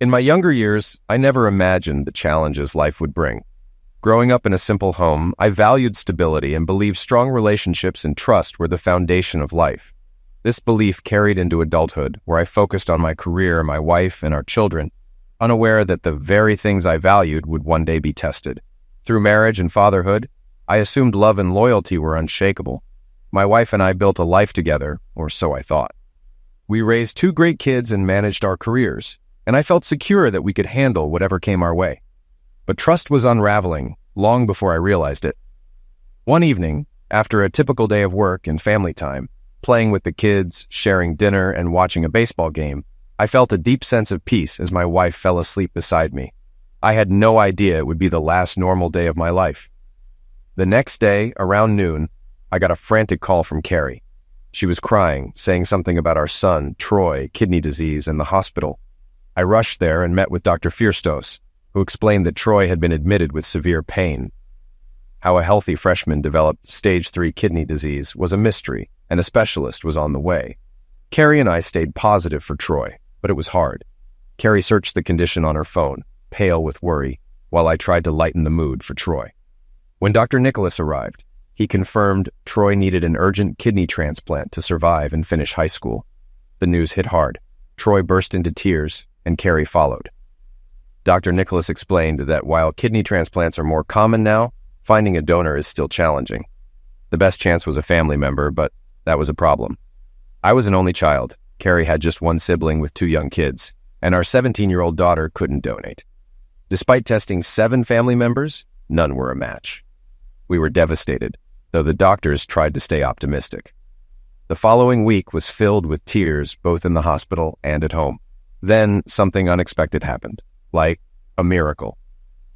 In my younger years, I never imagined the challenges life would bring. Growing up in a simple home, I valued stability and believed strong relationships and trust were the foundation of life. This belief carried into adulthood, where I focused on my career, my wife, and our children, unaware that the very things I valued would one day be tested. Through marriage and fatherhood, I assumed love and loyalty were unshakable. My wife and I built a life together, or so I thought. We raised two great kids and managed our careers, and I felt secure that we could handle whatever came our way. But trust was unraveling long before I realized it. One evening, after a typical day of work and family time, playing with the kids, sharing dinner, and watching a baseball game, I felt a deep sense of peace as my wife fell asleep beside me. I had no idea it would be the last normal day of my life. The next day, around noon, I got a frantic call from Carrie. She was crying, saying something about our son, Troy, kidney disease, and the hospital. I rushed there and met with Dr. Firstos, who explained that Troy had been admitted with severe pain. How a healthy freshman developed stage 3 kidney disease was a mystery, and a specialist was on the way. Carrie and I stayed positive for Troy, but it was hard. Carrie searched the condition on her phone, pale with worry, while I tried to lighten the mood for Troy. When Dr. Nicholas arrived, he confirmed Troy needed an urgent kidney transplant to survive and finish high school. The news hit hard. Troy burst into tears, and Carrie followed. Dr. Nicholas explained that while kidney transplants are more common now, finding a donor is still challenging. The best chance was a family member, but that was a problem. I was an only child. Carrie had just one sibling with 2 young kids, and our 17-year-old daughter couldn't donate. Despite testing 7 family members, none were a match. We were devastated, though the doctors tried to stay optimistic. The following week was filled with tears, both in the hospital and at home. Then something unexpected happened. Like a miracle.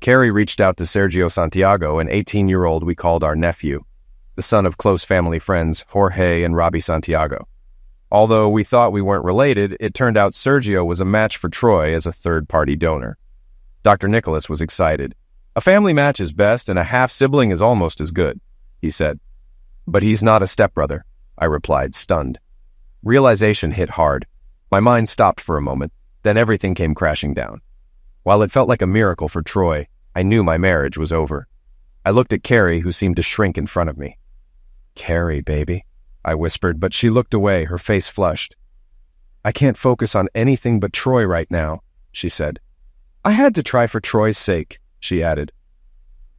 Carrie reached out to Sergio Santiago, an 18-year-old we called our nephew, the son of close family friends Jorge and Robbie Santiago. Although we thought we weren't related, it turned out Sergio was a match for Troy as a third-party donor. Dr. Nicholas was excited. "A family match is best, and a half-sibling is almost as good," he said. "But he's not a stepbrother," I replied, stunned. Realization hit hard. My mind stopped for a moment, then everything came crashing down. While it felt like a miracle for Troy, I knew my marriage was over. I looked at Carrie, who seemed to shrink in front of me. "Carrie, baby," I whispered, but she looked away, her face flushed. "I can't focus on anything but Troy right now," she said. "I had to try for Troy's sake," she added.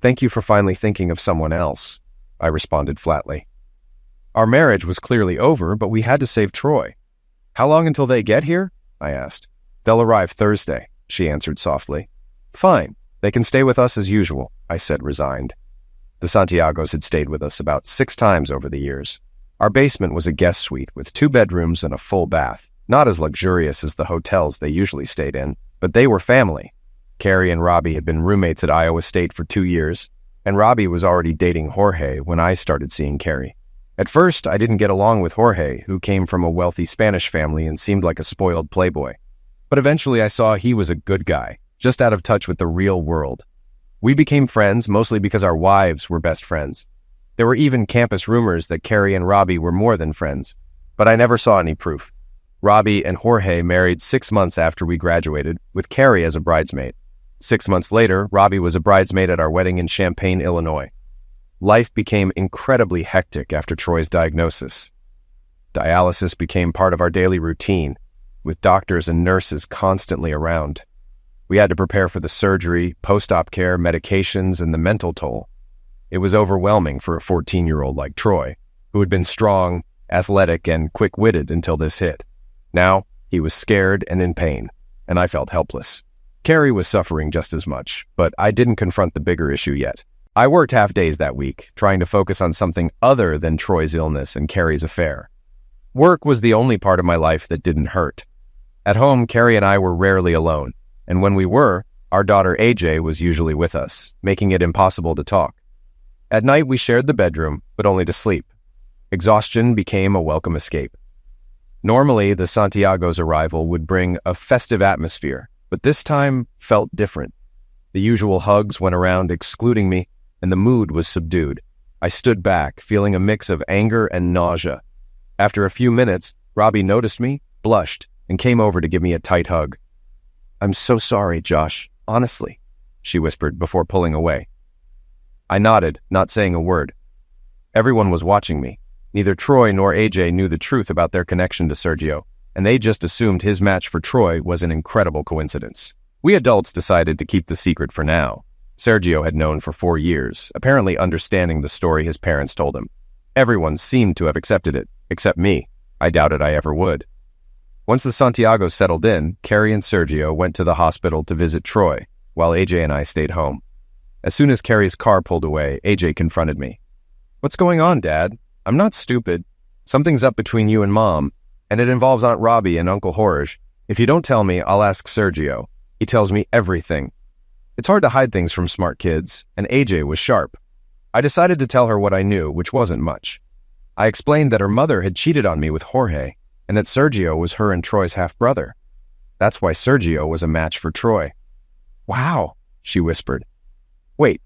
"Thank you for finally thinking of someone else," I responded flatly. Our marriage was clearly over, but we had to save Troy. "How long until they get here?" I asked. "They'll arrive Thursday," she answered softly. "Fine, they can stay with us as usual," I said, resigned. The Santiagos had stayed with us about 6 times over the years. Our basement was a guest suite with 2 bedrooms and a full bath, not as luxurious as the hotels they usually stayed in, but they were family. Carrie and Robbie had been roommates at Iowa State for 2 years, and Robbie was already dating Jorge when I started seeing Carrie. At first, I didn't get along with Jorge, who came from a wealthy Spanish family and seemed like a spoiled playboy. But eventually I saw he was a good guy, just out of touch with the real world. We became friends mostly because our wives were best friends. There were even campus rumors that Carrie and Robbie were more than friends, but I never saw any proof. Robbie and Jorge married 6 months after we graduated, with Carrie as a bridesmaid. 6 months later, Robbie was a bridesmaid at our wedding in Champaign, Illinois. Life became incredibly hectic after Troy's diagnosis. Dialysis became part of our daily routine, with doctors and nurses constantly around. We had to prepare for the surgery, post-op care, medications, and the mental toll. It was overwhelming for a 14-year-old like Troy, who had been strong, athletic, and quick-witted until this hit. Now, he was scared and in pain, and I felt helpless. Carrie was suffering just as much, but I didn't confront the bigger issue yet. I worked half days that week, trying to focus on something other than Troy's illness and Carrie's affair. Work was the only part of my life that didn't hurt. At home, Carrie and I were rarely alone, and when we were, our daughter AJ was usually with us, making it impossible to talk. At night, we shared the bedroom, but only to sleep. Exhaustion became a welcome escape. Normally, the Santiago's arrival would bring a festive atmosphere, but this time felt different. The usual hugs went around excluding me, and the mood was subdued. I stood back, feeling a mix of anger and nausea. After a few minutes, Robbie noticed me, blushed, and came over to give me a tight hug. I'm so sorry, Josh. Honestly, she whispered before pulling away. I nodded, not saying a word. Everyone was watching me. Neither Troy nor AJ knew the truth about their connection to Sergio, and they just assumed his match for Troy was an incredible coincidence. We adults decided to keep the secret for now. Sergio had known for 4 years, apparently understanding the story his parents told him. Everyone seemed to have accepted it, except me. I doubted I ever would. Once the Santiagos settled in, Carrie and Sergio went to the hospital to visit Troy, while AJ and I stayed home. As soon as Carrie's car pulled away, AJ confronted me. What's going on, Dad? I'm not stupid. Something's up between you and Mom, and it involves Aunt Robbie and Uncle Jorge. If you don't tell me, I'll ask Sergio. He tells me everything. It's hard to hide things from smart kids, and AJ was sharp. I decided to tell her what I knew, which wasn't much. I explained that her mother had cheated on me with Jorge, and that Sergio was her and Troy's half-brother. That's why Sergio was a match for Troy. Wow, she whispered. Wait,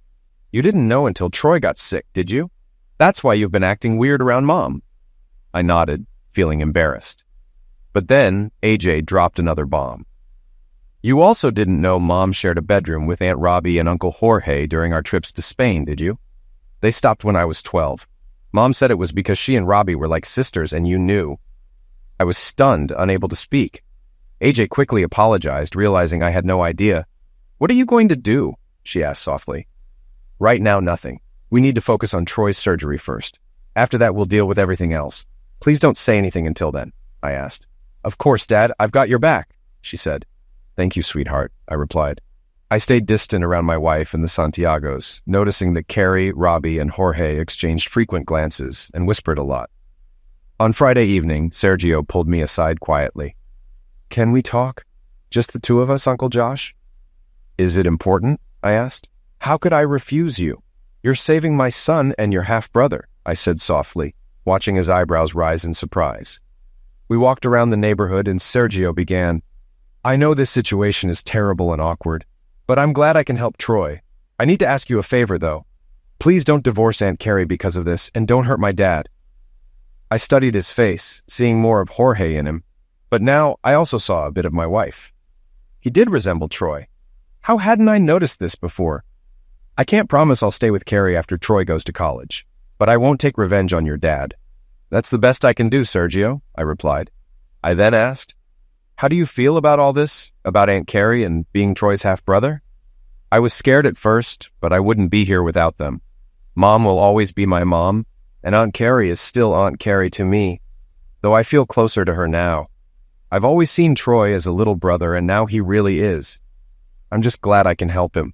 you didn't know until Troy got sick, did you? That's why you've been acting weird around Mom. I nodded, feeling embarrassed. But then AJ dropped another bomb. You also didn't know Mom shared a bedroom with Aunt Robbie and Uncle Jorge during our trips to Spain, did you? They stopped when I was 12. Mom said it was because she and Robbie were like sisters and you knew. I was stunned, unable to speak. AJ quickly apologized, realizing I had no idea. What are you going to do? She asked softly. Right now, nothing. We need to focus on Troy's surgery first. After that, we'll deal with everything else. Please don't say anything until then, I asked. Of course, Dad, I've got your back, she said. Thank you, sweetheart, I replied. I stayed distant around my wife and the Santiagos, noticing that Carrie, Robbie, and Jorge exchanged frequent glances and whispered a lot. On Friday evening, Sergio pulled me aside quietly. Can we talk? Just the two of us, Uncle Josh? Is it important? I asked. How could I refuse you? You're saving my son and your half-brother, I said softly, watching his eyebrows rise in surprise. We walked around the neighborhood and Sergio began, I know this situation is terrible and awkward, but I'm glad I can help Troy. I need to ask you a favor, though. Please don't divorce Aunt Carrie because of this, and don't hurt my dad. I studied his face, seeing more of Jorge in him, but now I also saw a bit of my wife. He did resemble Troy. How hadn't I noticed this before? I can't promise I'll stay with Carrie after Troy goes to college, but I won't take revenge on your dad. That's the best I can do, Sergio, I replied. I then asked, how do you feel about all this, about Aunt Carrie and being Troy's half-brother? I was scared at first, but I wouldn't be here without them. Mom will always be my mom, and Aunt Carrie is still Aunt Carrie to me, though I feel closer to her now. I've always seen Troy as a little brother, and now he really is. I'm just glad I can help him.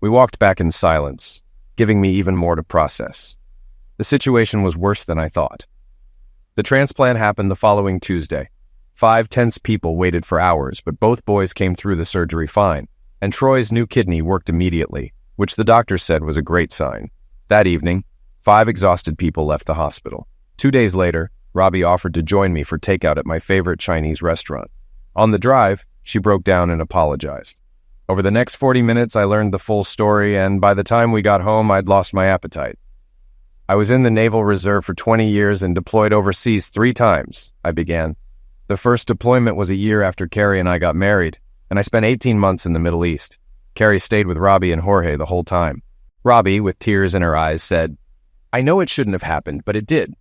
We walked back in silence, giving me even more to process. The situation was worse than I thought. The transplant happened the following Tuesday. 5 tense people waited for hours, but both boys came through the surgery fine, and Troy's new kidney worked immediately, which the doctor said was a great sign. That evening, 5 exhausted people left the hospital. 2 days later, Robbie offered to join me for takeout at my favorite Chinese restaurant. On the drive, she broke down and apologized. Over the next 40 minutes, I learned the full story, and by the time we got home, I'd lost my appetite. I was in the Naval Reserve for 20 years and deployed overseas 3 times, I began. The first deployment was a year after Carrie and I got married, and I spent 18 months in the Middle East. Carrie stayed with Robbie and Jorge the whole time. Robbie, with tears in her eyes, said, I know it shouldn't have happened, but it did.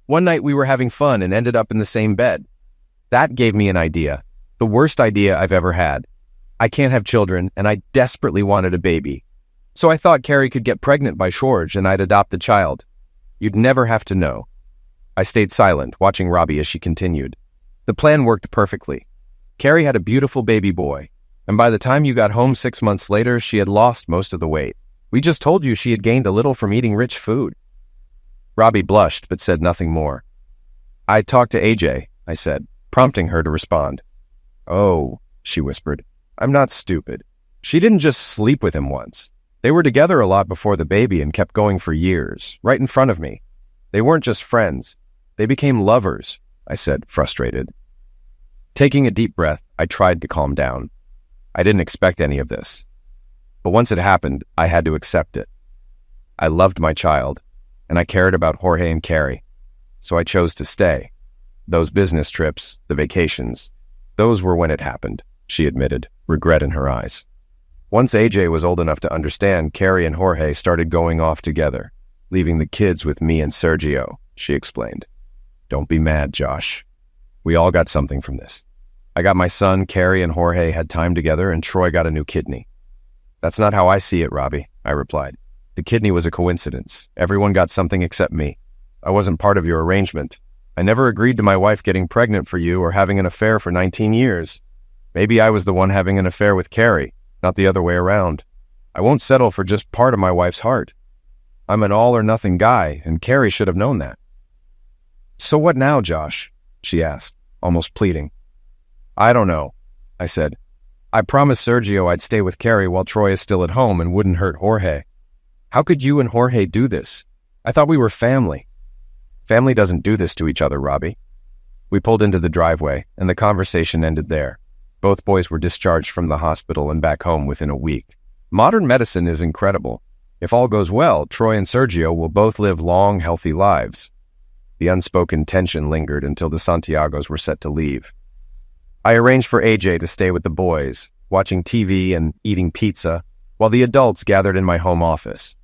One night we were having fun and ended up in the same bed. That gave me an idea, the worst idea I've ever had. I can't have children, and I desperately wanted a baby. So I thought Carrie could get pregnant by Jorge and I'd adopt the child. You'd never have to know. I stayed silent, watching Robbie as she continued. The plan worked perfectly. Carrie had a beautiful baby boy, and by the time you got home 6 months later, she had lost most of the weight. We just told you she had gained a little from eating rich food. Robbie blushed, but said nothing more. I talked to AJ, I said, prompting her to respond. Oh, she whispered, I'm not stupid. She didn't just sleep with him once. They were together a lot before the baby and kept going for years, right in front of me. They weren't just friends. They became lovers, I said, frustrated. Taking a deep breath, I tried to calm down. I didn't expect any of this. But once it happened, I had to accept it. I loved my child, and I cared about Jorge and Carrie, so I chose to stay. Those business trips, the vacations, those were when it happened, she admitted, regret in her eyes. Once AJ was old enough to understand, Carrie and Jorge started going off together, leaving the kids with me and Sergio, she explained. Don't be mad, Josh. We all got something from this. I got my son, Carrie and Jorge had time together, and Troy got a new kidney. That's not how I see it, Robbie, I replied. The kidney was a coincidence. Everyone got something except me. I wasn't part of your arrangement. I never agreed to my wife getting pregnant for you or having an affair for 19 years. Maybe I was the one having an affair with Carrie, not the other way around. I won't settle for just part of my wife's heart. I'm an all-or-nothing guy, and Carrie should have known that. So what now, Josh? She asked, almost pleading. I don't know, I said. I promised Sergio I'd stay with Carrie while Troy is still at home and wouldn't hurt Jorge. How could you and Jorge do this? I thought we were family. Family doesn't do this to each other, Robbie. We pulled into the driveway, and the conversation ended there. Both boys were discharged from the hospital and back home within a week. Modern medicine is incredible. If all goes well, Troy and Sergio will both live long, healthy lives. The unspoken tension lingered until the Santiagos were set to leave. I arranged for AJ to stay with the boys, watching TV and eating pizza, while the adults gathered in my home office.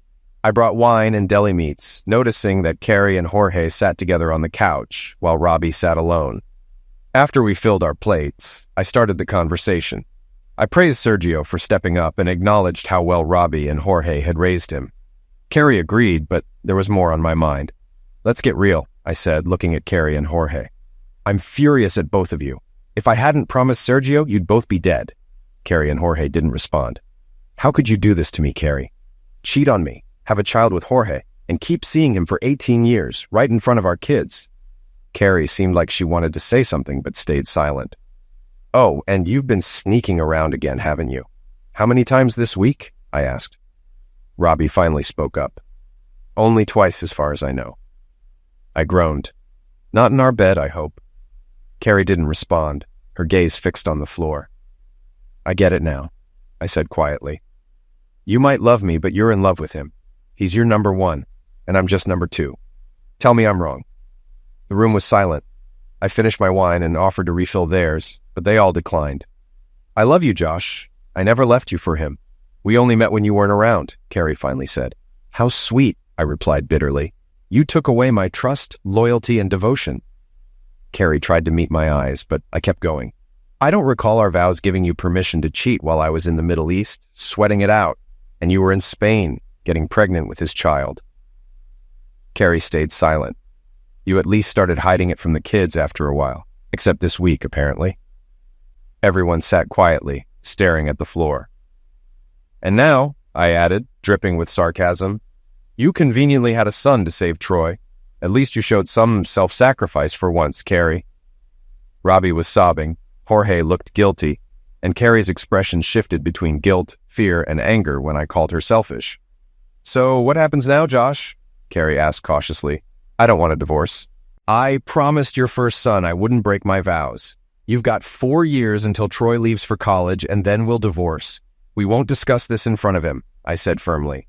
I brought wine and deli meats, noticing that Carrie and Jorge sat together on the couch, while Robbie sat alone. After we filled our plates, I started the conversation. I praised Sergio for stepping up and acknowledged how well Robbie and Jorge had raised him. Carrie agreed, but there was more on my mind. Let's get real, I said, looking at Carrie and Jorge. I'm furious at both of you. If I hadn't promised Sergio, you'd both be dead. Carrie and Jorge didn't respond. How could you do this to me, Carrie? Cheat on me, have a child with Jorge, and keep seeing him for 18 years, right in front of our kids. Carrie seemed like she wanted to say something, but stayed silent. Oh, and you've been sneaking around again, haven't you? How many times this week? I asked. Robbie finally spoke up. Only twice as far as I know. I groaned. Not in our bed, I hope. Carrie didn't respond, her gaze fixed on the floor. I get it now, I said quietly. You might love me, but you're in love with him. He's your number one, and I'm just number two. Tell me I'm wrong. The room was silent. I finished my wine and offered to refill theirs, but they all declined. I love you, Josh. I never left you for him. We only met when you weren't around, Carrie finally said. How sweet, I replied bitterly. You took away my trust, loyalty, and devotion. Carrie tried to meet my eyes, but I kept going. I don't recall our vows giving you permission to cheat while I was in the Middle East, sweating it out, and you were in Spain, getting pregnant with his child. Carrie stayed silent. You at least started hiding it from the kids after a while, except this week, apparently. Everyone sat quietly, staring at the floor. And now, I added, dripping with sarcasm, you conveniently had a son to save Troy. At least you showed some self-sacrifice for once, Carrie. Robbie was sobbing, Jorge looked guilty, and Carrie's expression shifted between guilt, fear, and anger when I called her selfish. So what happens now, Josh? Carrie asked cautiously. I don't want a divorce. I promised your first son I wouldn't break my vows. You've got 4 years until Troy leaves for college, and then we'll divorce. We won't discuss this in front of him, I said firmly.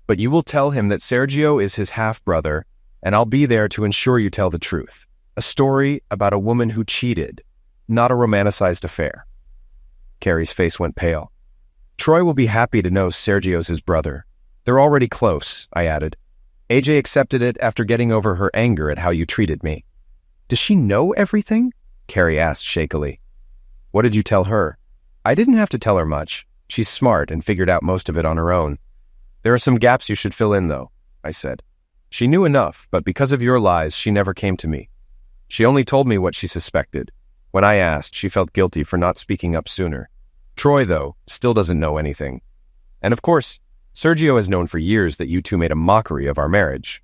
But you will tell him that Sergio is his half-brother, and I'll be there to ensure you tell the truth. A story about a woman who cheated, not a romanticized affair. Carrie's face went pale. Troy will be happy to know Sergio's his brother. They're already close, I added. AJ accepted it after getting over her anger at how you treated me. Does she know everything? Carrie asked shakily. What did you tell her? I didn't have to tell her much. She's smart and figured out most of it on her own. There are some gaps you should fill in, though, I said. She knew enough, but because of your lies, she never came to me. She only told me what she suspected. When I asked, she felt guilty for not speaking up sooner. Troy, though, still doesn't know anything. And of course, Sergio has known for years that you two made a mockery of our marriage.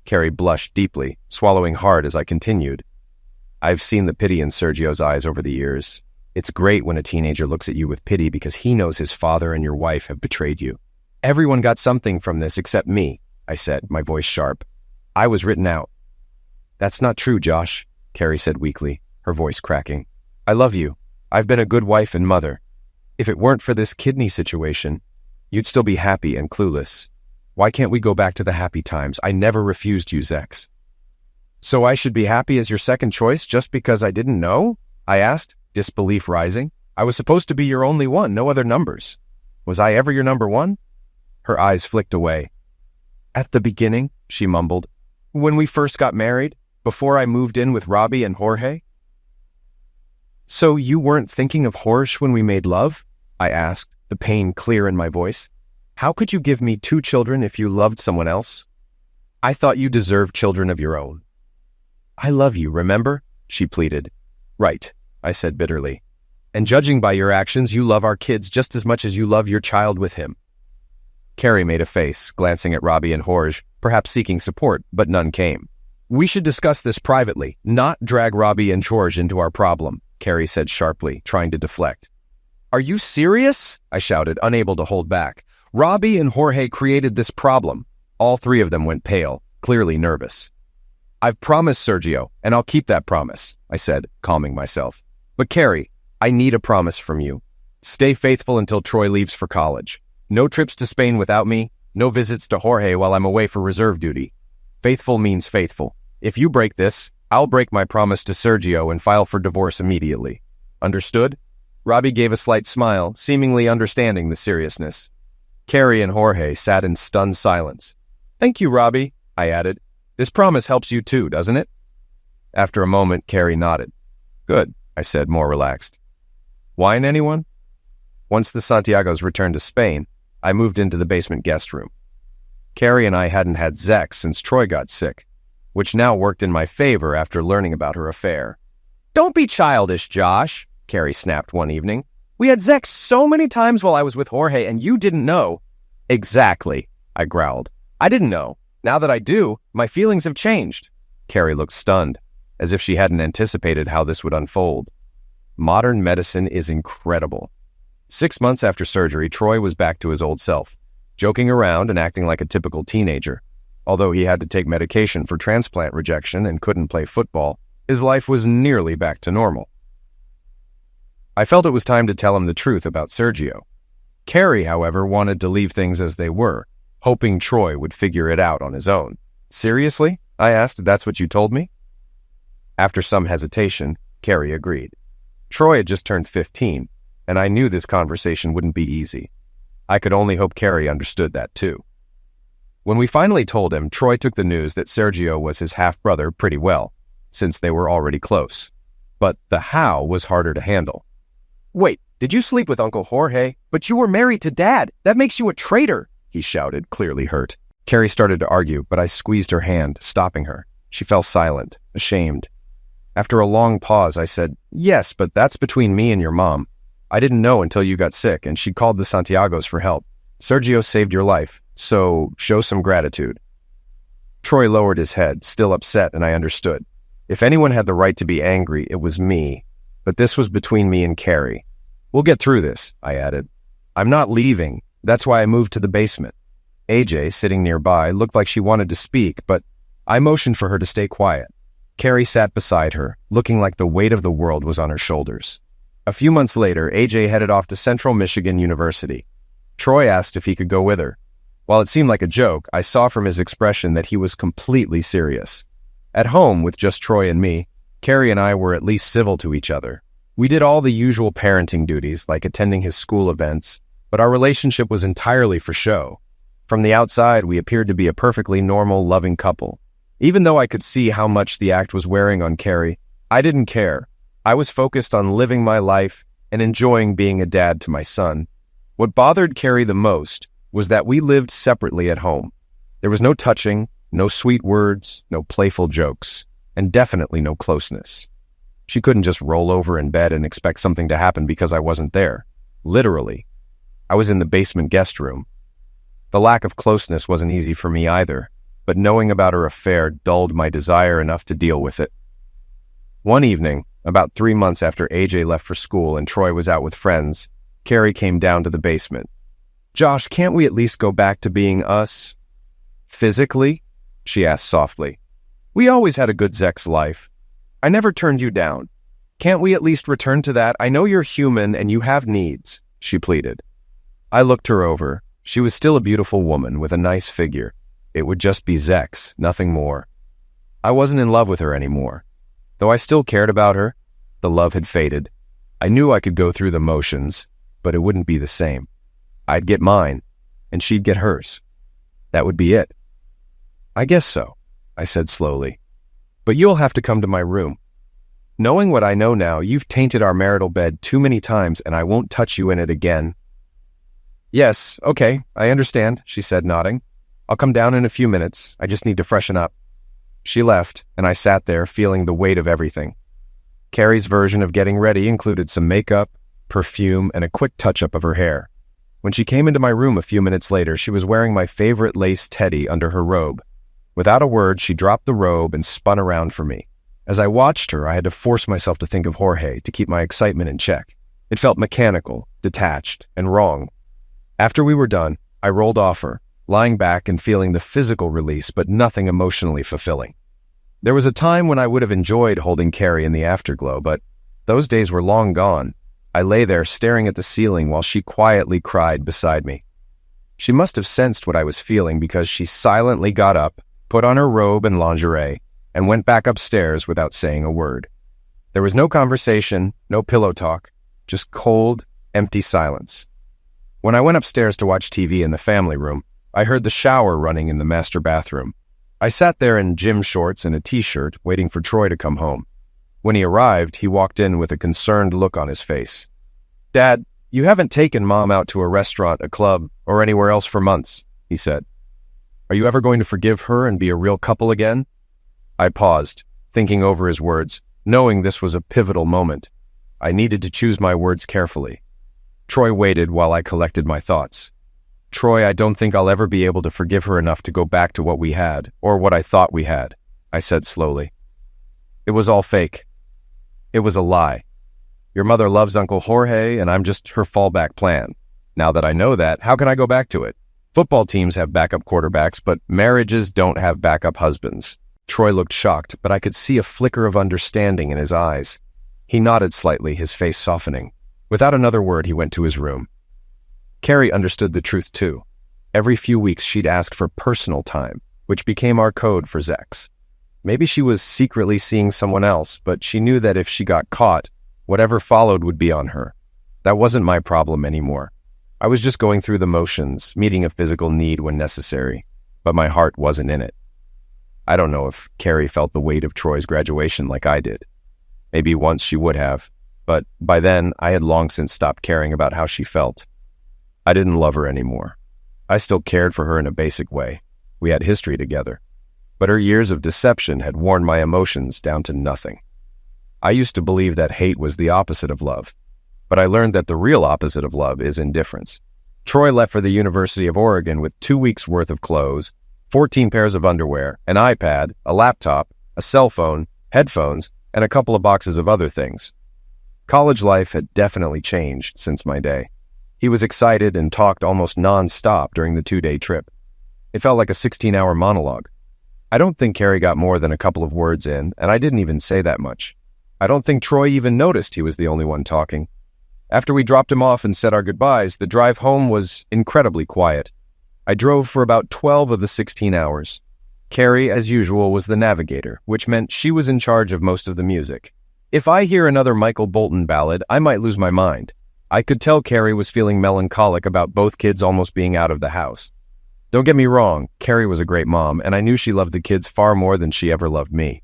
Carrie blushed deeply, swallowing hard as I continued. I've seen the pity in Sergio's eyes over the years. It's great when a teenager looks at you with pity because he knows his father and your wife have betrayed you. Everyone got something from this except me, I said, my voice sharp. I was written out. That's not true, Josh, Carrie said weakly, her voice cracking. I love you. I've been a good wife and mother. If it weren't for this kidney situation, you'd still be happy and clueless. Why can't we go back to the happy times? I never refused you, Zex. So I should be happy as your second choice just because I didn't know? I asked, disbelief rising. I was supposed to be your only one, no other numbers. Was I ever your number one? Her eyes flicked away. At the beginning, she mumbled. When we first got married, before I moved in with Robbie and Jorge. So you weren't thinking of Jorge when we made love? I asked, the pain clear in my voice. How could you give me 2 children if you loved someone else? I thought you deserved children of your own. I love you, remember? She pleaded. Right, I said bitterly. And judging by your actions, you love our kids just as much as you love your child with him. Carrie made a face, glancing at Robbie and Jorge, perhaps seeking support, but none came. We should discuss this privately, not drag Robbie and Jorge into our problem, Carrie said sharply, trying to deflect. Are you serious? I shouted, unable to hold back. Robbie and Jorge created this problem. All 3 of them went pale, clearly nervous. I've promised Sergio, and I'll keep that promise, I said, calming myself. But Carrie, I need a promise from you. Stay faithful until Troy leaves for college. No trips to Spain without me, no visits to Jorge while I'm away for reserve duty. Faithful means faithful. If you break this, I'll break my promise to Sergio and file for divorce immediately. Understood? Robbie gave a slight smile, seemingly understanding the seriousness. Carrie and Jorge sat in stunned silence. Thank you, Robbie, I added. This promise helps you too, doesn't it? After a moment, Carrie nodded. Good, I said, more relaxed. Wine, anyone? Once the Santiagos returned to Spain, I moved into the basement guest room. Carrie and I hadn't had sex since Troy got sick, which now worked in my favor after learning about her affair. Don't be childish, Josh, Carrie snapped one evening. We had sex so many times while I was with Jorge and you didn't know. Exactly, I growled. I didn't know. Now that I do, my feelings have changed. Carrie looked stunned, as if she hadn't anticipated how this would unfold. Modern medicine is incredible. 6 months after surgery, Troy was back to his old self, joking around and acting like a typical teenager. Although he had to take medication for transplant rejection and couldn't play football, his life was nearly back to normal. I felt it was time to tell him the truth about Sergio. Carrie, however, wanted to leave things as they were, hoping Troy would figure it out on his own. Seriously? I asked. That's what you told me? After some hesitation, Carrie agreed. Troy had just turned 15, and I knew this conversation wouldn't be easy. I could only hope Carrie understood that too. When we finally told him, Troy took the news that Sergio was his half-brother pretty well, since they were already close. But the how was harder to handle. Wait, did you sleep with Uncle Jorge? But you were married to Dad. That makes you a traitor, he shouted, clearly hurt. Carrie started to argue, but I squeezed her hand, stopping her. She fell silent, ashamed. After a long pause, I said, Yes, but that's between me and your mom. I didn't know until you got sick, and she called the Santiagos for help. Sergio saved your life, so show some gratitude. Troy lowered his head, still upset, and I understood. If anyone had the right to be angry, it was me. But this was between me and Carrie. We'll get through this, I added. I'm not leaving. That's why I moved to the basement. AJ, sitting nearby, looked like she wanted to speak, but I motioned for her to stay quiet. Carrie sat beside her, looking like the weight of the world was on her shoulders. A few months later, AJ headed off to Central Michigan University. Troy asked if he could go with her. While it seemed like a joke, I saw from his expression that he was completely serious. At home, with just Troy and me, Carrie and I were at least civil to each other. We did all the usual parenting duties, like attending his school events, but our relationship was entirely for show. From the outside, we appeared to be a perfectly normal, loving couple. Even though I could see how much the act was wearing on Carrie, I didn't care. I was focused on living my life and enjoying being a dad to my son. What bothered Carrie the most was that we lived separately at home. There was no touching, no sweet words, no playful jokes, and definitely no closeness. She couldn't just roll over in bed and expect something to happen because I wasn't there. Literally. I was in the basement guest room. The lack of closeness wasn't easy for me either, but knowing about her affair dulled my desire enough to deal with it. One evening, about 3 months after AJ left for school and Troy was out with friends, Carrie came down to the basement. Josh, can't we at least go back to being us? Physically? She asked softly. We always had a good sex life. I never turned you down. Can't we at least return to that? I know you're human and you have needs, she pleaded. I looked her over. She was still a beautiful woman with a nice figure. It would just be sex, nothing more. I wasn't in love with her anymore. Though I still cared about her, the love had faded. I knew I could go through the motions, but it wouldn't be the same. I'd get mine, and she'd get hers. That would be it. I guess so, I said slowly. But you'll have to come to my room. Knowing what I know now, you've tainted our marital bed too many times, and I won't touch you in it again. Yes, okay, I understand, she said, nodding. I'll come down in a few minutes. I just need to freshen up. She left, and I sat there feeling the weight of everything. Carrie's version of getting ready included some makeup, perfume, and a quick touch-up of her hair. When she came into my room a few minutes later, she was wearing my favorite lace teddy under her robe. Without a word, she dropped the robe and spun around for me. As I watched her, I had to force myself to think of Jorge to keep my excitement in check. It felt mechanical, detached, and wrong. After we were done, I rolled off her, lying back and feeling the physical release, but nothing emotionally fulfilling. There was a time when I would have enjoyed holding Carrie in the afterglow, but those days were long gone. I lay there staring at the ceiling while she quietly cried beside me. She must have sensed what I was feeling because she silently got up, put on her robe and lingerie, and went back upstairs without saying a word. There was no conversation, no pillow talk, just cold, empty silence. When I went upstairs to watch TV in the family room, I heard the shower running in the master bathroom. I sat there in gym shorts and a t-shirt, waiting for Troy to come home. When he arrived, he walked in with a concerned look on his face. "Dad, you haven't taken Mom out to a restaurant, a club, or anywhere else for months," he said. "Are you ever going to forgive her and be a real couple again?" I paused, thinking over his words, knowing this was a pivotal moment. I needed to choose my words carefully. Troy waited while I collected my thoughts. "Troy, I don't think I'll ever be able to forgive her enough to go back to what we had, or what I thought we had," I said slowly. "It was all fake. It was a lie. Your mother loves Uncle Jorge, and I'm just her fallback plan. Now that I know that, how can I go back to it? Football teams have backup quarterbacks, but marriages don't have backup husbands." Troy looked shocked, but I could see a flicker of understanding in his eyes. He nodded slightly, his face softening. Without another word, he went to his room. Carrie understood the truth too. Every few weeks she'd ask for personal time, which became our code for sex. Maybe she was secretly seeing someone else, but she knew that if she got caught, whatever followed would be on her. That wasn't my problem anymore. I was just going through the motions, meeting a physical need when necessary, but my heart wasn't in it. I don't know if Carrie felt the weight of Troy's graduation like I did. Maybe once she would have, but by then I had long since stopped caring about how she felt. I didn't love her anymore. I still cared for her in a basic way. We had history together. But her years of deception had worn my emotions down to nothing. I used to believe that hate was the opposite of love, but I learned that the real opposite of love is indifference. Troy left for the University of Oregon with 2 weeks' worth of clothes, 14 pairs of underwear, an iPad, a laptop, a cell phone, headphones, and a couple of boxes of other things. College life had definitely changed since my day. He was excited and talked almost non-stop during the 2-day trip. It felt like a 16-hour monologue. I don't think Carrie got more than a couple of words in, and I didn't even say that much. I don't think Troy even noticed he was the only one talking. After we dropped him off and said our goodbyes, the drive home was incredibly quiet. I drove for about 12 of the 16 hours. Carrie, as usual, was the navigator, which meant she was in charge of most of the music. If I hear another Michael Bolton ballad, I might lose my mind. I could tell Carrie was feeling melancholic about both kids almost being out of the house. Don't get me wrong, Carrie was a great mom, and I knew she loved the kids far more than she ever loved me.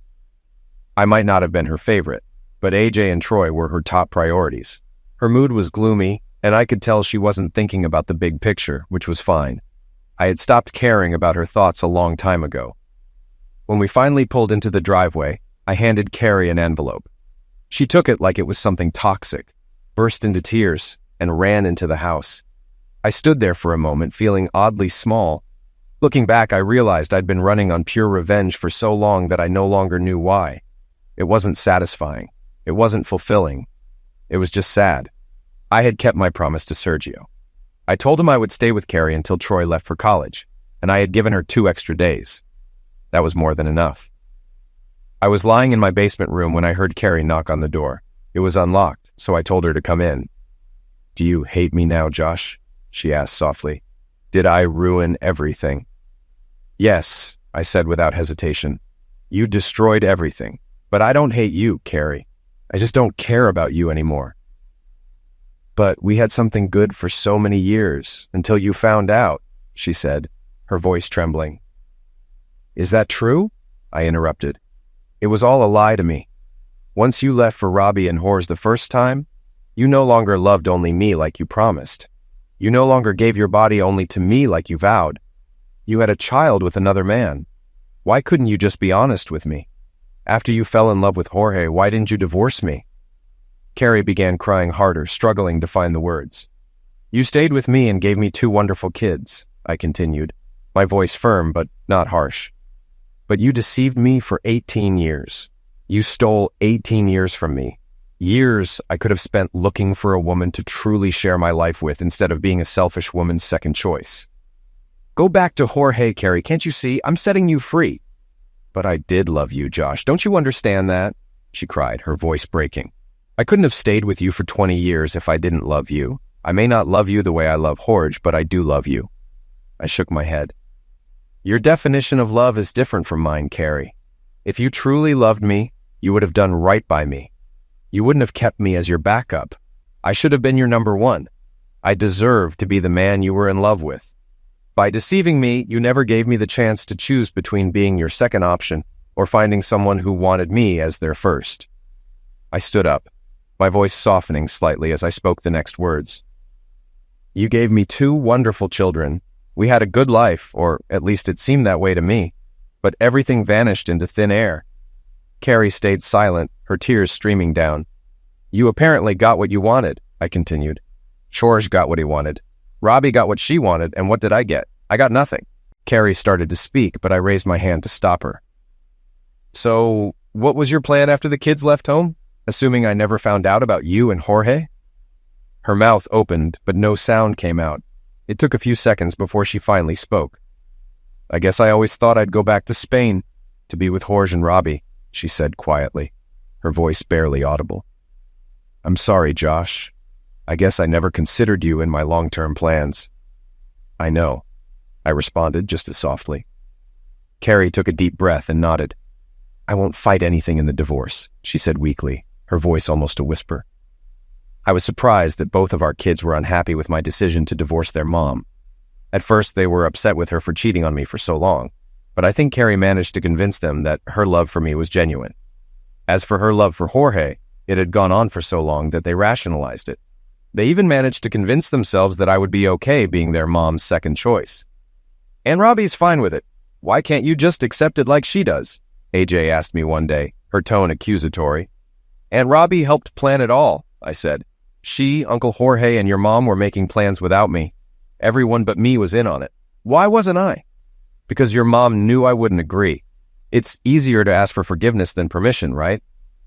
I might not have been her favorite, but AJ and Troy were her top priorities. Her mood was gloomy, and I could tell she wasn't thinking about the big picture, which was fine. I had stopped caring about her thoughts a long time ago. When we finally pulled into the driveway, I handed Carrie an envelope. She took it like it was something toxic, burst into tears, and ran into the house. I stood there for a moment, feeling oddly small. Looking back, I realized I'd been running on pure revenge for so long that I no longer knew why. It wasn't satisfying. It wasn't fulfilling. It was just sad. I had kept my promise to Sergio. I told him I would stay with Carrie until Troy left for college, and I had given her 2 extra days. That was more than enough. I was lying in my basement room when I heard Carrie knock on the door. It was unlocked, so I told her to come in. "Do you hate me now, Josh?" she asked softly. "Did I ruin everything?" "Yes," I said without hesitation. "You destroyed everything. But I don't hate you, Carrie. I just don't care about you anymore. But we had something good for so many years, until you found out, she said, her voice trembling. Is that true? I interrupted. It was all a lie to me. Once you left for Robbie and Hors the first time, you no longer loved only me like you promised. You no longer gave your body only to me like you vowed. You had a child with another man. Why couldn't you just be honest with me? After you fell in love with Jorge, why didn't you divorce me? Carrie began crying harder, struggling to find the words. You stayed with me and gave me 2 wonderful kids, I continued, my voice firm but not harsh. But you deceived me for 18 years. You stole 18 years from me. Years I could have spent looking for a woman to truly share my life with instead of being a selfish woman's second choice. Go back to Jorge, Carrie, can't you see? I'm setting you free. But I did love you, Josh. Don't you understand that? She cried, her voice breaking. I couldn't have stayed with you for 20 years if I didn't love you. I may not love you the way I love Jorge, but I do love you. I shook my head. Your definition of love is different from mine, Carrie. If you truly loved me, you would have done right by me. You wouldn't have kept me as your backup. I should have been your number 1. I deserve to be the man you were in love with. By deceiving me, you never gave me the chance to choose between being your second option or finding someone who wanted me as their first. I stood up, my voice softening slightly as I spoke the next words. You gave me 2 wonderful children. We had a good life, or at least it seemed that way to me, but everything vanished into thin air. Carrie stayed silent, her tears streaming down. You apparently got what you wanted, I continued. George got what he wanted. Robbie got what she wanted, and what did I get? I got nothing. Carrie started to speak, but I raised my hand to stop her. So, what was your plan after the kids left home? Assuming I never found out about you and Jorge? Her mouth opened, but no sound came out. It took a few seconds before she finally spoke. I guess I always thought I'd go back to Spain, to be with Jorge and Robbie, she said quietly, her voice barely audible. I'm sorry, Josh. I guess I never considered you in my long-term plans. I know, I responded just as softly. Carrie took a deep breath and nodded. I won't fight anything in the divorce, she said weakly, her voice almost a whisper. I was surprised that both of our kids were unhappy with my decision to divorce their mom. At first, they were upset with her for cheating on me for so long, but I think Carrie managed to convince them that her love for me was genuine. As for her love for Jorge, it had gone on for so long that they rationalized it. They even managed to convince themselves that I would be okay being their mom's second choice. And Robbie's fine with it. Why can't you just accept it like she does? AJ asked me one day, her tone accusatory. And Robbie helped plan it all, I said. She, Uncle Jorge, and your mom were making plans without me. Everyone but me was in on it. Why wasn't I? Because your mom knew I wouldn't agree. It's easier to ask for forgiveness than permission, right?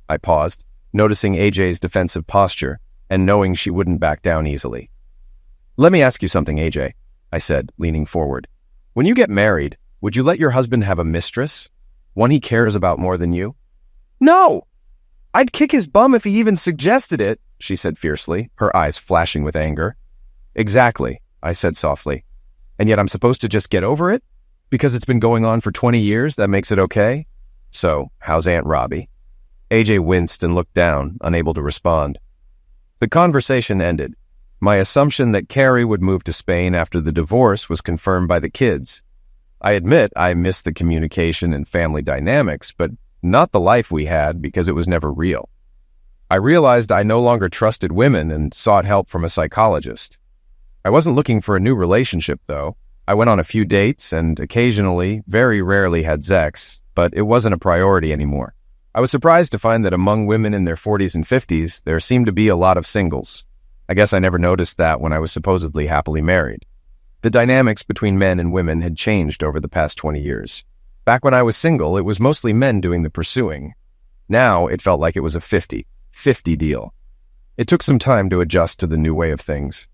I paused, noticing AJ's defensive posture and knowing she wouldn't back down easily. Let me ask you something, AJ, I said, leaning forward. When you get married, would you let your husband have a mistress? One he cares about more than you? No! I'd kick his bum if he even suggested it, she said fiercely, her eyes flashing with anger. Exactly, I said softly. And yet I'm supposed to just get over it? Because it's been going on for 20 years, that makes it okay? So, how's Aunt Robbie? AJ winced and looked down, unable to respond. The conversation ended. My assumption that Carrie would move to Spain after the divorce was confirmed by the kids. I admit I missed the communication and family dynamics, but not the life we had because it was never real. I realized I no longer trusted women and sought help from a psychologist. I wasn't looking for a new relationship, though. I went on a few dates and occasionally, very rarely had sex, but it wasn't a priority anymore. I was surprised to find that among women in their 40s and 50s, there seemed to be a lot of singles. I guess I never noticed that when I was supposedly happily married. The dynamics between men and women had changed over the past 20 years. Back when I was single, it was mostly men doing the pursuing. Now, it felt like it was a 50-50 deal. It took some time to adjust to the new way of things.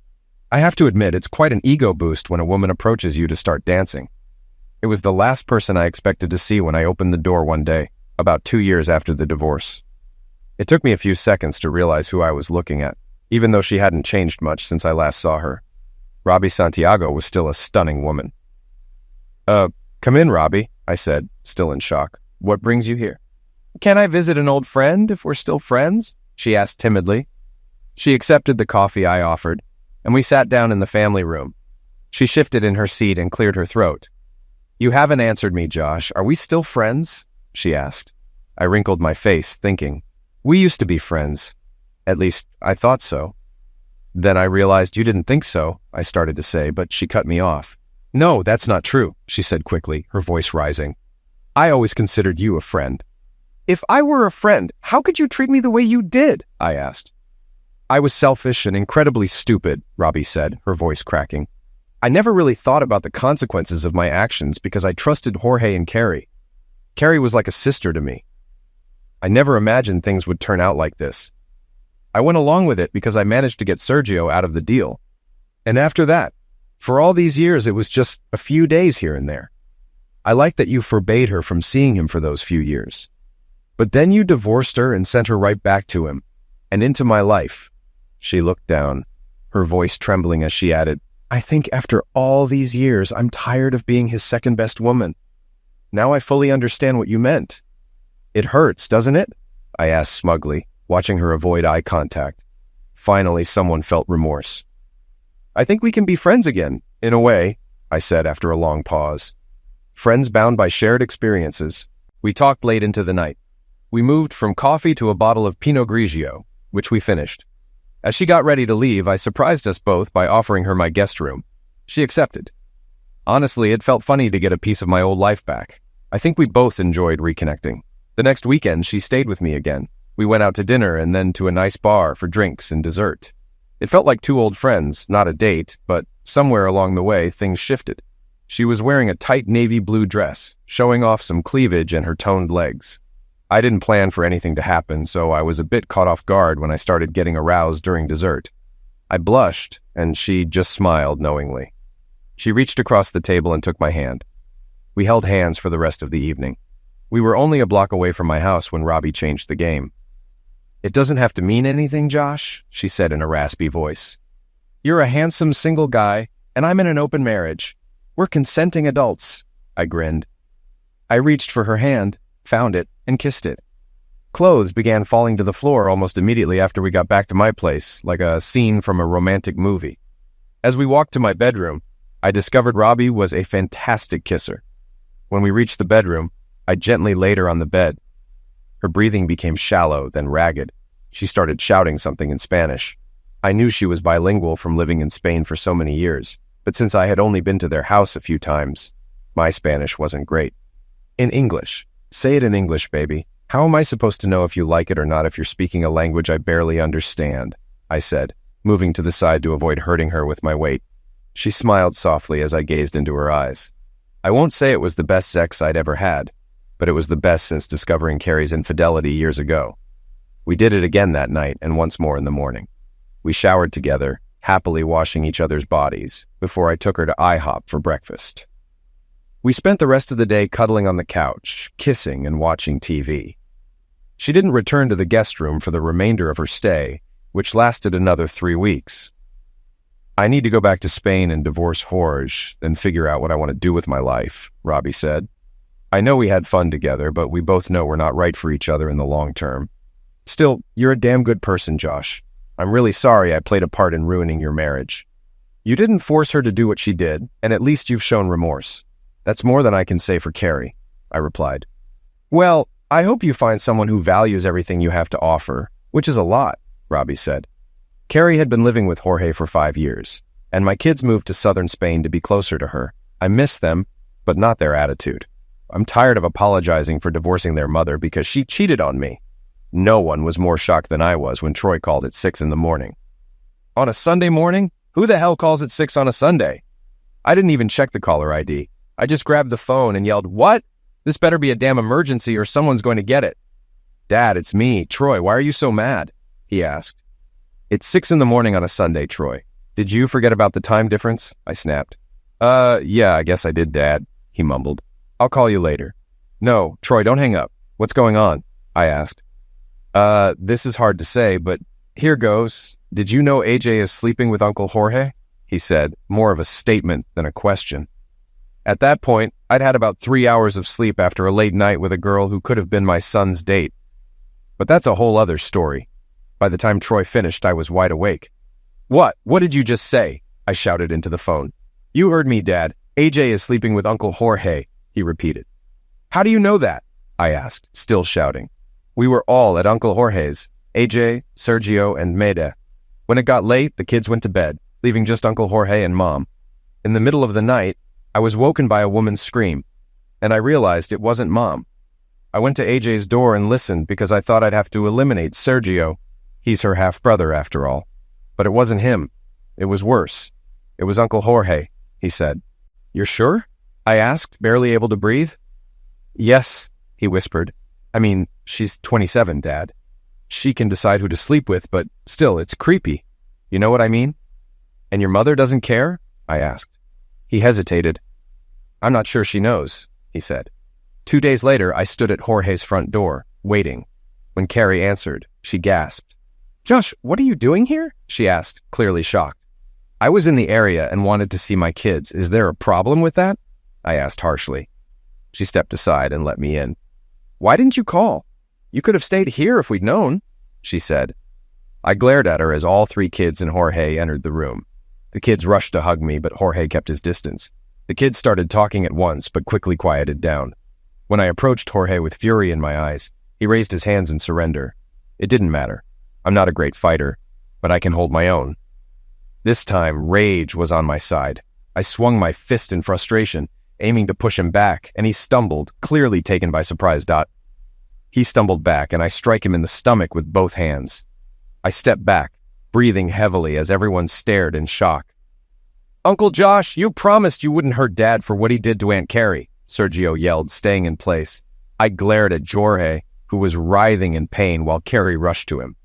I have to admit, it's quite an ego boost when a woman approaches you to start dancing. It was the last person I expected to see when I opened the door one day, about 2 years after the divorce. It took me a few seconds to realize who I was looking at, even though she hadn't changed much since I last saw her. Robbie Santiago was still a stunning woman. Come in, Robbie, I said, still in shock. What brings you here? Can I visit an old friend if we're still friends? She asked timidly. She accepted the coffee I offered, and we sat down in the family room. She shifted in her seat and cleared her throat. "You haven't answered me, Josh. Are we still friends?" she asked. I wrinkled my face, thinking, "We used to be friends. At least, I thought so." "Then I realized you didn't think so," I started to say, but she cut me off. "No, that's not true," she said quickly, her voice rising. "I always considered you a friend." "If I were a friend, how could you treat me the way you did?" I asked. "I was selfish and incredibly stupid," Robbie said, her voice cracking. "I never really thought about the consequences of my actions because I trusted Jorge and Carrie. Carrie was like a sister to me. I never imagined things would turn out like this. I went along with it because I managed to get Sergio out of the deal. And after that, for all these years, it was just a few days here and there. I like that you forbade her from seeing him for those few years. But then you divorced her and sent her right back to him, and into my life." She looked down, her voice trembling as she added, "I think after all these years, I'm tired of being his second-best woman. Now I fully understand what you meant." "It hurts, doesn't it?" I asked smugly, watching her avoid eye contact. Finally, someone felt remorse. "I think we can be friends again, in a way," I said after a long pause. Friends bound by shared experiences. We talked late into the night. We moved from coffee to a bottle of Pinot Grigio, which we finished. As she got ready to leave, I surprised us both by offering her my guest room. She accepted. Honestly, it felt funny to get a piece of my old life back. I think we both enjoyed reconnecting. The next weekend, she stayed with me again. We went out to dinner and then to a nice bar for drinks and dessert. It felt like two old friends, not a date, but somewhere along the way, things shifted. She was wearing a tight navy blue dress, showing off some cleavage and her toned legs. I didn't plan for anything to happen, so I was a bit caught off guard when I started getting aroused during dessert. I blushed, and she just smiled knowingly. She reached across the table and took my hand. We held hands for the rest of the evening. We were only a block away from my house when Robbie changed the game. "It doesn't have to mean anything, Josh," she said in a raspy voice. "You're a handsome single guy, and I'm in an open marriage. We're consenting adults." I grinned. I reached for her hand, found it, and kissed it. Clothes began falling to the floor almost immediately after we got back to my place, like a scene from a romantic movie. As we walked to my bedroom, I discovered Robbie was a fantastic kisser. When we reached the bedroom, I gently laid her on the bed. Her breathing became shallow, then ragged. She started shouting something in Spanish. I knew she was bilingual from living in Spain for so many years, but since I had only been to their house a few times, my Spanish wasn't great. "In English. Say it in English, baby. How am I supposed to know if you like it or not if you're speaking a language I barely understand?" I said, moving to the side to avoid hurting her with my weight. She smiled softly as I gazed into her eyes. I won't say it was the best sex I'd ever had, but it was the best since discovering Carrie's infidelity years ago. We did it again that night and once more in the morning. We showered together, happily washing each other's bodies, before I took her to IHOP for breakfast. We spent the rest of the day cuddling on the couch, kissing and watching TV. She didn't return to the guest room for the remainder of her stay, which lasted another 3 weeks. "I need to go back to Spain and divorce Jorge, then figure out what I want to do with my life," Robbie said. "I know we had fun together, but we both know we're not right for each other in the long term. Still, you're a damn good person, Josh. I'm really sorry I played a part in ruining your marriage. You didn't force her to do what she did, and at least you've shown remorse. That's more than I can say for Carrie," I replied. "Well, I hope you find someone who values everything you have to offer, which is a lot," Robbie said. Carrie had been living with Jorge for 5 years, and my kids moved to southern Spain to be closer to her. I miss them, but not their attitude. I'm tired of apologizing for divorcing their mother because she cheated on me. No one was more shocked than I was when Troy called at 6 in the morning. On a Sunday morning? Who the hell calls at 6 on a Sunday? I didn't even check the caller ID. I just grabbed the phone and yelled, "What? This better be a damn emergency or someone's going to get it." "Dad, it's me. Troy, why are you so mad?" he asked. "It's 6 in the morning on a Sunday, Troy. Did you forget about the time difference?" I snapped. Yeah, I guess I did, Dad," he mumbled. "I'll call you later." "No, Troy, don't hang up. What's going on?" I asked. This is hard to say, but here goes. Did you know AJ is sleeping with Uncle Jorge?" he said, more of a statement than a question. At that point, I'd had about 3 hours of sleep after a late night with a girl who could have been my son's date. But that's a whole other story. By the time Troy finished, I was wide awake. What? What did you just say? I shouted into the phone. You heard me, Dad. AJ is sleeping with Uncle Jorge, he repeated. How do you know that? I asked, still shouting. We were all at Uncle Jorge's, AJ, Sergio, and Maida. When it got late, the kids went to bed, leaving just Uncle Jorge and Mom. In the middle of the night, I was woken by a woman's scream, and I realized it wasn't Mom. I went to AJ's door and listened because I thought I'd have to eliminate Sergio. He's her half-brother, after all. But it wasn't him. It was worse. It was Uncle Jorge, he said. You're sure? I asked, barely able to breathe. Yes, he whispered. I mean, she's 27, Dad. She can decide who to sleep with, but still, it's creepy. You know what I mean? And your mother doesn't care? I asked. He hesitated. I'm not sure she knows, he said. 2 days later, I stood at Jorge's front door, waiting. When Carrie answered, she gasped. Josh, what are you doing here? She asked, clearly shocked. I was in the area and wanted to see my kids. Is there a problem with that? I asked harshly. She stepped aside and let me in. Why didn't you call? You could have stayed here if we'd known, she said. I glared at her as all 3 kids and Jorge entered the room. The kids rushed to hug me, but Jorge kept his distance. The kids started talking at once, but quickly quieted down. When I approached Jorge with fury in my eyes, he raised his hands in surrender. It didn't matter. I'm not a great fighter, but I can hold my own. This time, rage was on my side. I swung my fist in frustration, aiming to push him back, and he stumbled, clearly taken by surprise. He stumbled back, and I strike him in the stomach with both hands. I stepped back, breathing heavily as everyone stared in shock. Uncle Josh, you promised you wouldn't hurt Dad for what he did to Aunt Carrie, Sergio yelled, staying in place. I glared at Jorge, who was writhing in pain while Carrie rushed to him.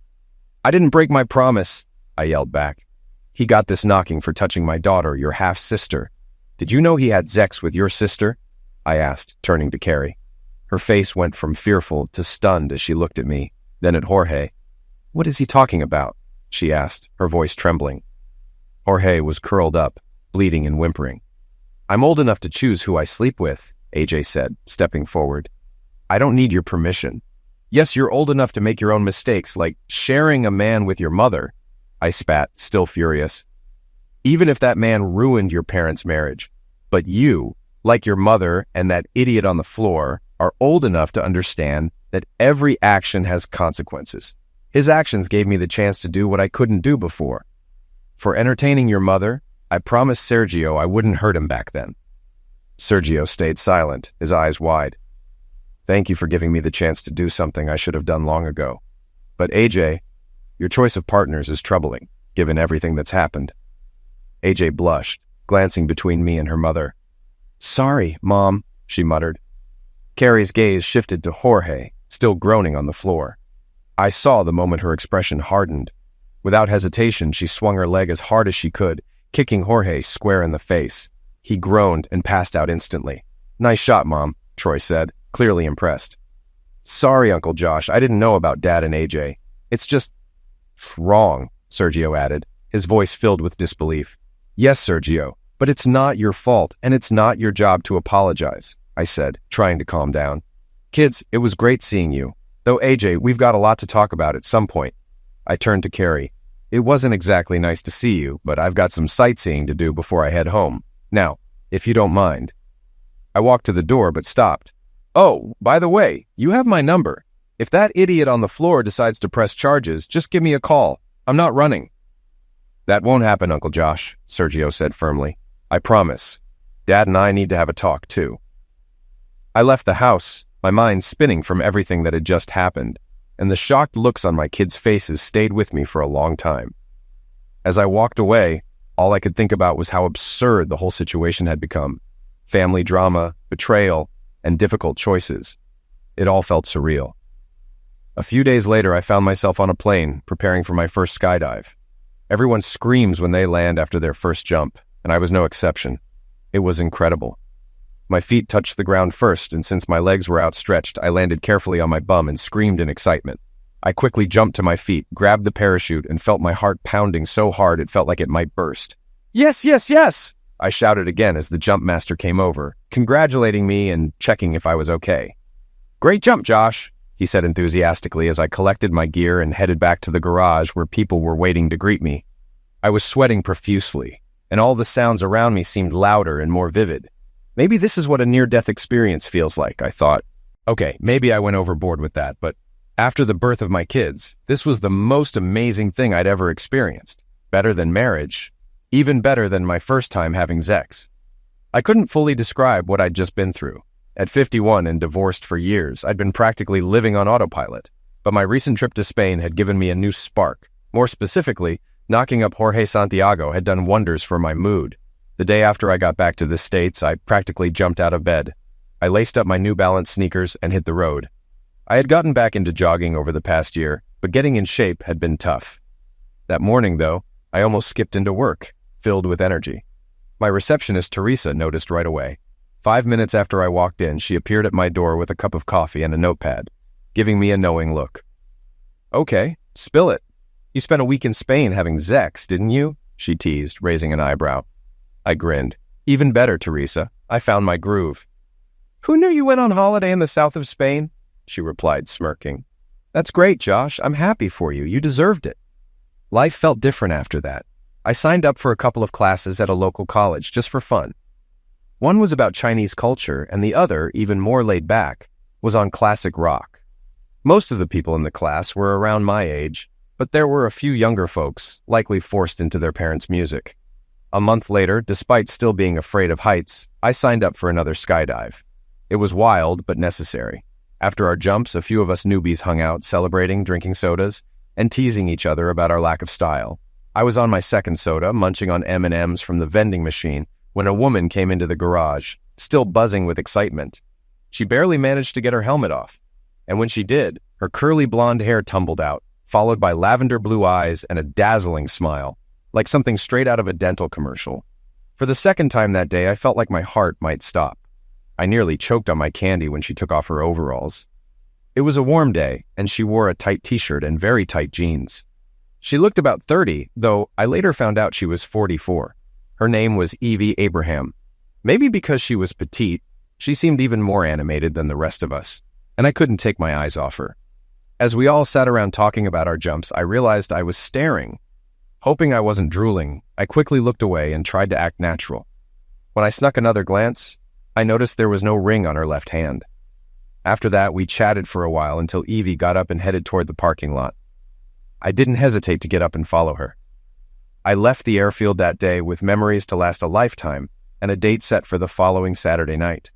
I didn't break my promise, I yelled back. He got this knocking for touching my daughter, your half-sister. Did you know he had sex with your sister? I asked, turning to Carrie. Her face went from fearful to stunned as she looked at me, then at Jorge. What is he talking about? She asked, her voice trembling. Jorge was curled up, bleeding and whimpering. I'm old enough to choose who I sleep with, AJ said, stepping forward. I don't need your permission. Yes, you're old enough to make your own mistakes, like sharing a man with your mother, I spat, still furious. Even if that man ruined your parents' marriage. But you, like your mother and that idiot on the floor, are old enough to understand that every action has consequences. His actions gave me the chance to do what I couldn't do before. For entertaining your mother, I promised Sergio I wouldn't hurt him back then. Sergio stayed silent, his eyes wide. Thank you for giving me the chance to do something I should have done long ago. But AJ, your choice of partners is troubling, given everything that's happened. AJ blushed, glancing between me and her mother. Sorry, Mom, she muttered. Carrie's gaze shifted to Jorge, still groaning on the floor. I saw the moment her expression hardened. Without hesitation, she swung her leg as hard as she could, kicking Jorge square in the face. He groaned and passed out instantly. Nice shot, Mom, Troy said, clearly impressed. Sorry, Uncle Josh, I didn't know about Dad and AJ. It's just wrong, Sergio added, his voice filled with disbelief. Yes, Sergio, but it's not your fault, and it's not your job to apologize, I said, trying to calm down. Kids, it was great seeing you. Though, AJ, we've got a lot to talk about at some point. I turned to Carrie. It wasn't exactly nice to see you, but I've got some sightseeing to do before I head home. Now, if you don't mind. I walked to the door, but stopped. Oh, by the way, you have my number. If that idiot on the floor decides to press charges, just give me a call. I'm not running. That won't happen, Uncle Josh, Sergio said firmly. I promise. Dad and I need to have a talk, too. I left the house, my mind spinning from everything that had just happened, and the shocked looks on my kids' faces stayed with me for a long time. As I walked away, all I could think about was how absurd the whole situation had become. Family drama, betrayal, and difficult choices. It all felt surreal. A few days later, I found myself on a plane, preparing for my first skydive. Everyone screams when they land after their first jump, and I was no exception. It was incredible. My feet touched the ground first, and since my legs were outstretched, I landed carefully on my bum and screamed in excitement. I quickly jumped to my feet, grabbed the parachute, and felt my heart pounding so hard it felt like it might burst. Yes, yes, yes! I shouted again as the jump master came over, congratulating me and checking if I was okay. Great jump, Josh! he said enthusiastically as I collected my gear and headed back to the garage where people were waiting to greet me. I was sweating profusely, and all the sounds around me seemed louder and more vivid. Maybe this is what a near-death experience feels like, I thought. Okay, maybe I went overboard with that, but after the birth of my kids, this was the most amazing thing I'd ever experienced. Better than marriage, even better than my first time having sex. I couldn't fully describe what I'd just been through. At 51 and divorced for years, I'd been practically living on autopilot, but my recent trip to Spain had given me a new spark. More specifically, knocking up Jorge Santiago had done wonders for my mood. The day after I got back to the States, I practically jumped out of bed. I laced up my New Balance sneakers and hit the road. I had gotten back into jogging over the past year, but getting in shape had been tough. That morning, though, I almost skipped into work, filled with energy. My receptionist, Teresa, noticed right away. 5 minutes after I walked in, she appeared at my door with a cup of coffee and a notepad, giving me a knowing look. Okay, spill it. You spent a week in Spain having sex, didn't you? She teased, raising an eyebrow. I grinned. Even better, Teresa. I found my groove. Who knew you went on holiday in the south of Spain? She replied, smirking. That's great, Josh. I'm happy for you. You deserved it. Life felt different after that. I signed up for a couple of classes at a local college just for fun. One was about Chinese culture, and the other, even more laid back, was on classic rock. Most of the people in the class were around my age, but there were a few younger folks, likely forced into their parents' music. A month later, despite still being afraid of heights, I signed up for another skydive. It was wild, but necessary. After our jumps, a few of us newbies hung out, celebrating, drinking sodas, and teasing each other about our lack of style. I was on my second soda, munching on M&Ms from the vending machine, when a woman came into the garage, still buzzing with excitement. She barely managed to get her helmet off, and when she did, her curly blonde hair tumbled out, followed by lavender blue eyes and a dazzling smile, like something straight out of a dental commercial. For the second time that day, I felt like my heart might stop. I nearly choked on my candy when she took off her overalls. It was a warm day, and she wore a tight t-shirt and very tight jeans. She looked about 30, though I later found out she was 44. Her name was Evie Abraham. Maybe because she was petite, she seemed even more animated than the rest of us, and I couldn't take my eyes off her. As we all sat around talking about our jumps, I realized I was staring. Hoping I wasn't drooling, I quickly looked away and tried to act natural. When I snuck another glance, I noticed there was no ring on her left hand. After that, we chatted for a while until Evie got up and headed toward the parking lot. I didn't hesitate to get up and follow her. I left the airfield that day with memories to last a lifetime and a date set for the following Saturday night.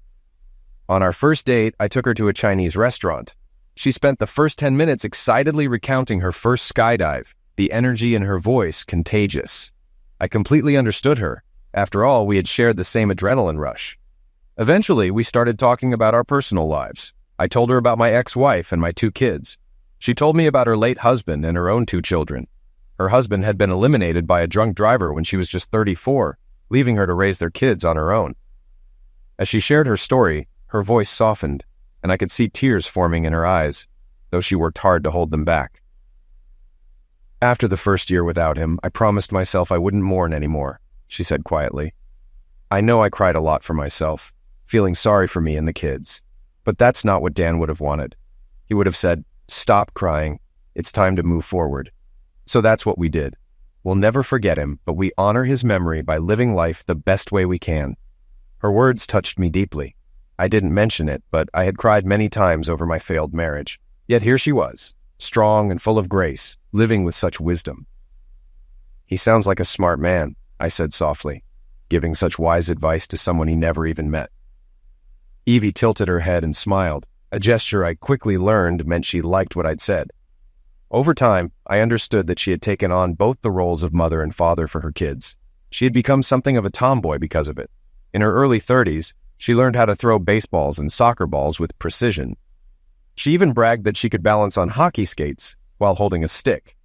On our first date, I took her to a Chinese restaurant. She spent the first 10 minutes excitedly recounting her first skydive, the energy in her voice contagious. I completely understood her. After all, we had shared the same adrenaline rush. Eventually, we started talking about our personal lives. I told her about my ex-wife and my 2 kids. She told me about her late husband and her own 2 children. Her husband had been eliminated by a drunk driver when she was just 34, leaving her to raise their kids on her own. As she shared her story, her voice softened, and I could see tears forming in her eyes, though she worked hard to hold them back. After the first year without him, I promised myself I wouldn't mourn anymore, she said quietly. I know I cried a lot for myself, feeling sorry for me and the kids, but that's not what Dan would have wanted. He would have said, "Stop crying. It's time to move forward." So that's what we did. We'll never forget him, but we honor his memory by living life the best way we can. Her words touched me deeply. I didn't mention it, but I had cried many times over my failed marriage. Yet here she was, strong and full of grace, living with such wisdom. He sounds like a smart man, I said softly, giving such wise advice to someone he never even met. Evie tilted her head and smiled, a gesture I quickly learned meant she liked what I'd said. Over time, I understood that she had taken on both the roles of mother and father for her kids. She had become something of a tomboy because of it. In her early 30s, she learned how to throw baseballs and soccer balls with precision. She even bragged that she could balance on hockey skates while holding a stick.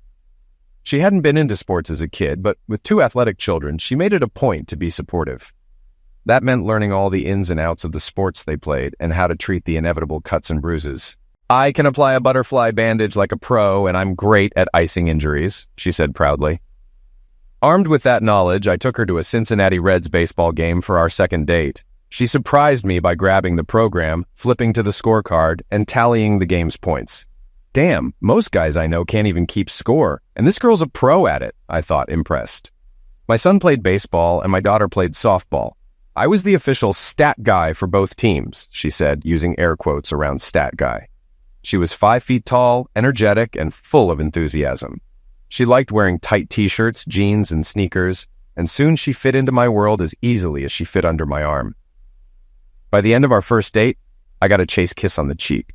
She hadn't been into sports as a kid, but with 2 athletic children, she made it a point to be supportive. That meant learning all the ins and outs of the sports they played and how to treat the inevitable cuts and bruises. I can apply a butterfly bandage like a pro, and I'm great at icing injuries, she said proudly. Armed with that knowledge, I took her to a Cincinnati Reds baseball game for our second date. She surprised me by grabbing the program, flipping to the scorecard, and tallying the game's points. Damn, most guys I know can't even keep score, and this girl's a pro at it, I thought, impressed. My son played baseball and my daughter played softball. I was the official stat guy for both teams, she said, using air quotes around stat guy. She was 5 feet tall, energetic, and full of enthusiasm. She liked wearing tight t-shirts, jeans, and sneakers, and soon she fit into my world as easily as she fit under my arm. By the end of our first date, I got a chase kiss on the cheek.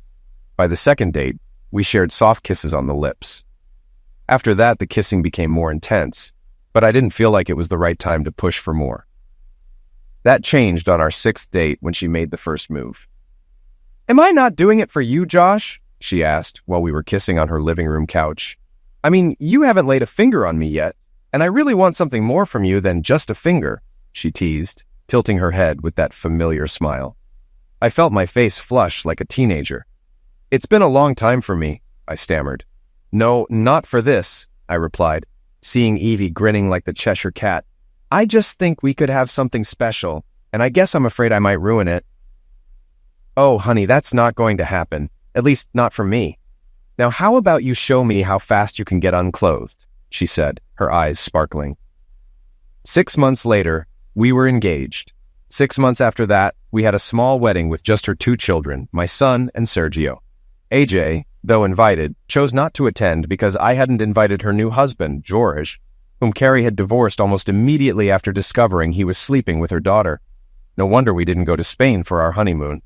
By the second date, we shared soft kisses on the lips. After that, the kissing became more intense, but I didn't feel like it was the right time to push for more. That changed on our 6th date when she made the first move. "Am I not doing it for you, Josh?" she asked while we were kissing on her living room couch. "I mean, you haven't laid a finger on me yet, and I really want something more from you than just a finger," she teased, tilting her head with that familiar smile. I felt my face flush like a teenager. "It's been a long time for me," I stammered. "No, not for this," I replied, seeing Evie grinning like the Cheshire Cat. "I just think we could have something special, and I guess I'm afraid I might ruin it." "Oh, honey, that's not going to happen. At least not for me. Now, how about you show me how fast you can get unclothed?" she said, her eyes sparkling. 6 months later, we were engaged. 6 months after that, we had a small wedding with just her 2 children, my son and Sergio. AJ, though invited, chose not to attend because I hadn't invited her new husband, George, whom Carrie had divorced almost immediately after discovering he was sleeping with her daughter. No wonder we didn't go to Spain for our honeymoon.